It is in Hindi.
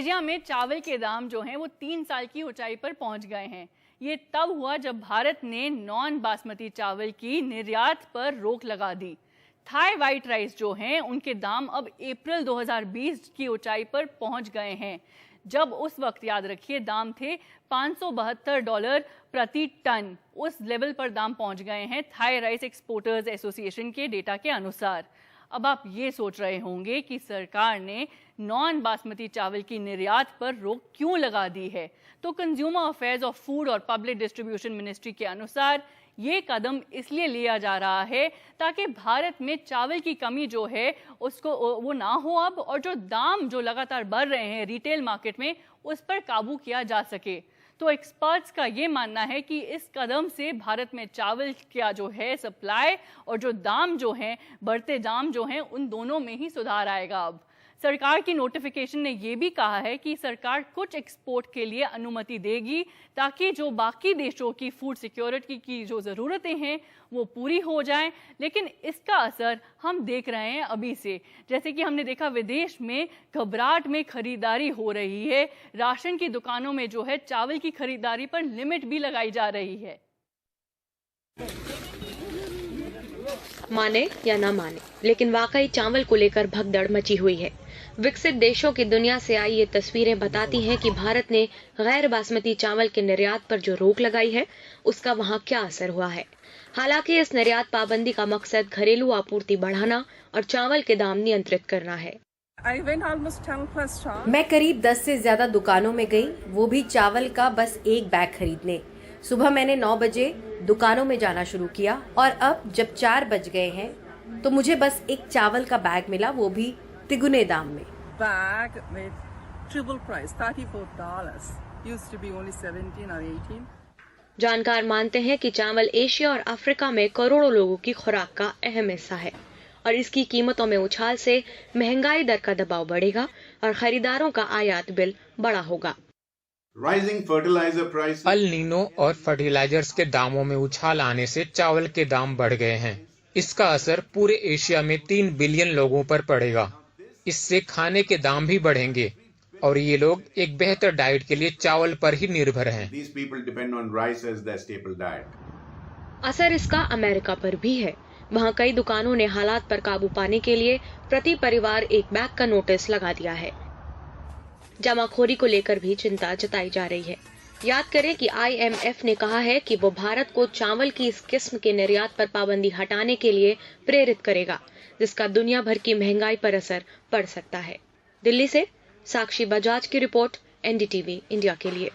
नाइजीरिया में चावल के दाम जो हैं वो 3 साल की ऊंचाई पर पहुंच गए हैं। ये तब हुआ जब भारत ने नॉन बासमती चावल की निर्यात पर रोक लगा दी। थाई वाइट राइस जो हैं उनके दाम अब अप्रैल 2020 की ऊंचाई पर पहुंच गए हैं, जब उस वक्त याद रखिए दाम थे $572 प्रति टन। उस लेवल पर दाम पहुंच गए हैं थाई राइस एक्सपोर्टर्स एसोसिएशन के डेटा के अनुसार। अब आप ये सोच रहे होंगे कि सरकार ने नॉन बासमती चावल की निर्यात पर रोक क्यों लगा दी है, तो कंज्यूमर अफेयर्स और फूड और पब्लिक डिस्ट्रीब्यूशन मिनिस्ट्री के अनुसार ये कदम इसलिए लिया जा रहा है ताकि भारत में चावल की कमी जो है उसको वो ना हो अब, और जो दाम जो लगातार बढ़ रहे हैं रिटेल मार्केट में उस पर काबू किया जा सके। तो एक्सपर्ट्स का ये मानना है कि इस कदम से भारत में चावल का जो है सप्लाई और जो दाम जो हैं बढ़ते दाम जो हैं उन दोनों में ही सुधार आएगा। अब सरकार की नोटिफिकेशन ने ये भी कहा है कि सरकार कुछ एक्सपोर्ट के लिए अनुमति देगी ताकि जो बाकी देशों की फूड सिक्योरिटी की जो ज़रूरतें हैं वो पूरी हो जाएं। लेकिन इसका असर हम देख रहे हैं अभी से, जैसे कि हमने देखा विदेश में घबराहट में खरीदारी हो रही है। राशन की दुकानों में जो है चावल की खरीदारी पर लिमिट भी लगाई जा रही है। माने या ना माने, लेकिन वाकई चावल को लेकर भगदड़ मची हुई है। विकसित देशों की दुनिया से आई ये तस्वीरें बताती हैं कि भारत ने गैर बासमती चावल के निर्यात पर जो रोक लगाई है उसका वहां क्या असर हुआ है। हालांकि इस निर्यात पाबंदी का मकसद घरेलू आपूर्ति बढ़ाना और चावल के दाम नियंत्रित करना है। मैं करीब 10 से ज्यादा दुकानों में गई, वो भी चावल का बस एक बैग खरीदने। सुबह मैंने 9 बजे दुकानों में जाना शुरू किया और अब जब 4 बज गए हैं तो मुझे बस एक चावल का बैग मिला, वो भी तिगुने दाम में। Bag with triple price, $34. Used to be only 17 or 18. जानकार मानते हैं कि चावल एशिया और अफ्रीका में करोड़ों लोगों की खुराक का अहम हिस्सा है और इसकी कीमतों में उछाल से महंगाई दर का दबाव बढ़ेगा और खरीदारों का आयात बिल बड़ा होगा। अल नीनो और फर्टिलाइजर्स के दामों में उछाल आने से चावल के दाम बढ़ गए हैं। इसका असर पूरे एशिया में 3 बिलियन लोगों पर पड़ेगा। इससे खाने के दाम भी बढ़ेंगे और ये लोग एक बेहतर डाइट के लिए चावल पर ही निर्भर हैं। असर इसका अमेरिका पर भी है। वहाँ कई दुकानों ने हालात पर काबू पाने के लिए प्रति परिवार एक बैग का नोटिस लगा दिया है। जमाखोरी को लेकर भी चिंता जताई जा रही है। याद करें कि IMF ने कहा है कि वो भारत को चावल की इस किस्म के निर्यात पर पाबंदी हटाने के लिए प्रेरित करेगा, जिसका दुनिया भर की महंगाई पर असर पड़ सकता है। दिल्ली से साक्षी बजाज की रिपोर्ट, NDTV इंडिया के लिए।